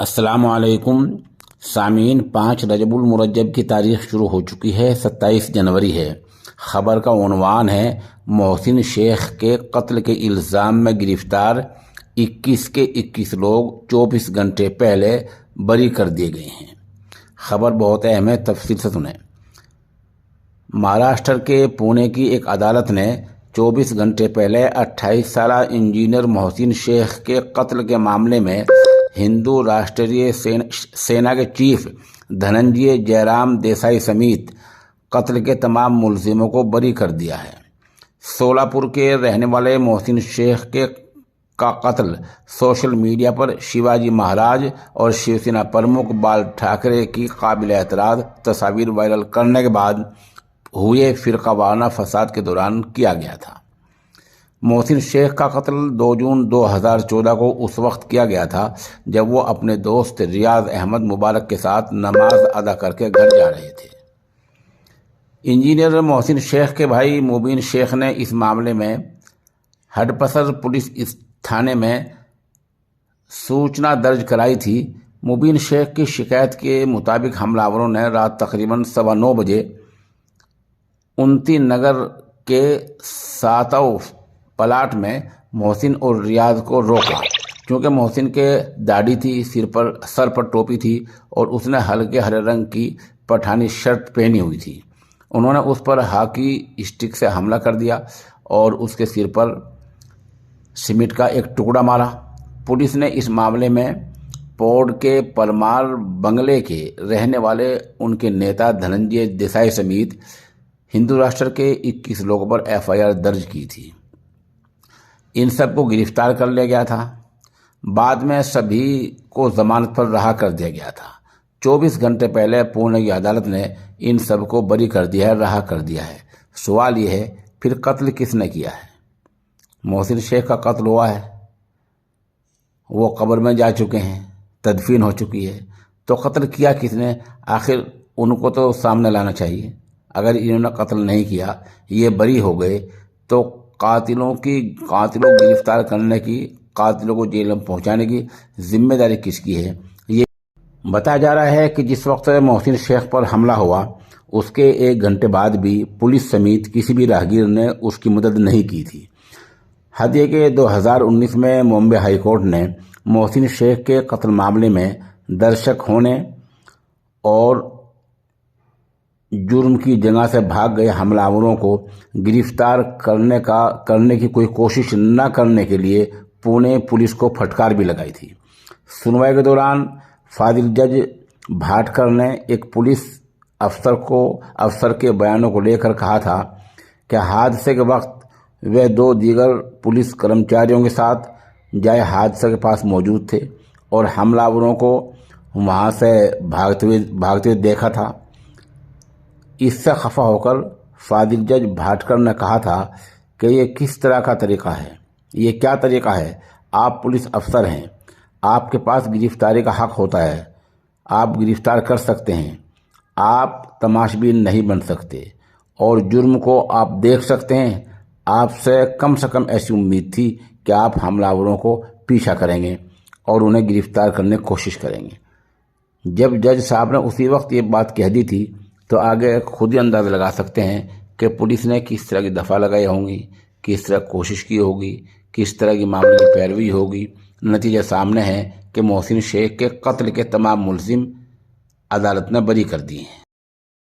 السلام علیکم سامعین، 5 رجب المرجب کی تاریخ شروع ہو چکی ہے۔ 27 جنوری ہے۔ خبر کا عنوان ہے محسن شیخ کے قتل کے الزام میں گرفتار 21 کے 21 لوگ 24 گھنٹے پہلے بری کر دیے گئے ہیں۔ خبر بہت اہم ہے، تفصیل سے سنیں۔ مہاراشٹر کے پونے کی ایک عدالت نے 24 گھنٹے پہلے 28 سالہ انجینئر محسن شیخ کے قتل کے معاملے میں ہندو راشٹریہ سینا کے چیف دھننجے جے رام دیسائی سمیت قتل کے تمام ملزموں کو بری کر دیا ہے۔ سولاپور کے رہنے والے محسن شیخ کا قتل سوشل میڈیا پر شیواجی مہاراج اور شیو سینا پرمکھ بال ٹھاکرے کی قابل اعتراض تصاویر وائرل کرنے کے بعد ہوئے فرقہ وارانہ فساد کے دوران کیا گیا تھا۔ محسن شیخ کا قتل 2 جون 2014 کو اس وقت کیا گیا تھا جب وہ اپنے دوست ریاض احمد مبارک کے ساتھ نماز ادا کر کے گھر جا رہے تھے۔ انجینئر محسن شیخ کے بھائی مبین شیخ نے اس معاملے میں ہڈپسر پولیس تھانے میں سوچنا درج کرائی تھی۔ مبین شیخ کی شکایت کے مطابق حملہ آوروں نے رات تقریباً 9:15 بجے انتی نگر کے ساتو پلاٹ میں محسن اور ریاض کو روکا، کیونکہ محسن کے داڑھی تھی، سر پر ٹوپی تھی اور اس نے ہلکے ہرے رنگ کی پٹھانی شرٹ پہنی ہوئی تھی۔ انہوں نے اس پر ہاکی اسٹک سے حملہ کر دیا اور اس کے سر پر سیمنٹ کا ایک ٹکڑا مارا۔ پولیس نے اس معاملے میں پوڈ کے پرمار بنگلے کے رہنے والے ان کے نیتا دھننجے دیسائی سمیت ہندو راشٹر کے 21 لوگوں پر FIR درج کی تھی۔ ان سب کو گرفتار کر لیا گیا تھا۔ بعد میں سبھی کو ضمانت پر رہا کر دیا گیا تھا۔ 24 گھنٹے پہلے پونے کی عدالت نے ان سب کو بری کر دیا ہے، رہا کر دیا ہے۔ سوال یہ ہے، پھر قتل کس نے کیا ہے؟ محسن شیخ کا قتل ہوا ہے، وہ قبر میں جا چکے ہیں، تدفین ہو چکی ہے، تو قتل کیا کس نے؟ آخر ان کو تو سامنے لانا چاہیے۔ اگر انہوں نے قتل نہیں کیا، یہ بری ہو گئے، تو قاتلوں گرفتار کرنے کی، قاتلوں کو جیل میں پہنچانے کی ذمہ داری کس کی ہے؟ یہ بتایا جا رہا ہے کہ جس وقت محسن شیخ پر حملہ ہوا اس کے 1 گھنٹے بعد بھی پولیس سمیت کسی بھی راہگیر نے اس کی مدد نہیں کی تھی۔ حد یہ کہ 2019 میں بامبے ہائی کورٹ نے محسن شیخ کے قتل معاملے میں درشک ہونے اور جرم کی جگہ سے بھاگ گئے حملہ آوروں کو گرفتار کرنے کی کوئی کوشش نہ کرنے کے لیے پونے پولیس کو پھٹکار بھی لگائی تھی۔ سنوائی کے دوران فاضل جج بھاٹکر نے ایک پولیس افسر کے بیانوں کو لے کر کہا تھا کہ حادثے کے وقت وہ 2 دیگر پولیس کرمچاریوں کے ساتھ جائے حادثہ کے پاس موجود تھے اور حملہ آوروں کو وہاں سے بھاگتے ہوئے دیکھا تھا۔ اس سے خفا ہو کر فاضل جج بھاٹکر نے کہا تھا کہ یہ کس طرح کا طریقہ ہے؟ یہ کیا طریقہ ہے؟ آپ پولیس افسر ہیں، آپ کے پاس گرفتاری کا حق ہوتا ہے، آپ گرفتار کر سکتے ہیں، آپ تماشبین نہیں بن سکتے اور جرم کو آپ دیکھ سکتے ہیں۔ آپ سے کم ایسی امید تھی کہ آپ حملہ آوروں کو پیچھا کریں گے اور انہیں گرفتار کرنے کی کوشش کریں گے۔ جب جج صاحب نے اسی وقت یہ بات کہہ دی تھی تو آگے خود ہی اندازہ لگا سکتے ہیں کہ پولیس نے کس طرح کی دفعہ لگائی ہوں گی، کس طرح کوشش کی ہوگی، کس طرح کی معاملے کی پیروی ہوگی۔ نتیجہ سامنے ہے کہ محسن شیخ کے قتل کے تمام ملزم عدالت نے بری کر دیے ہیں۔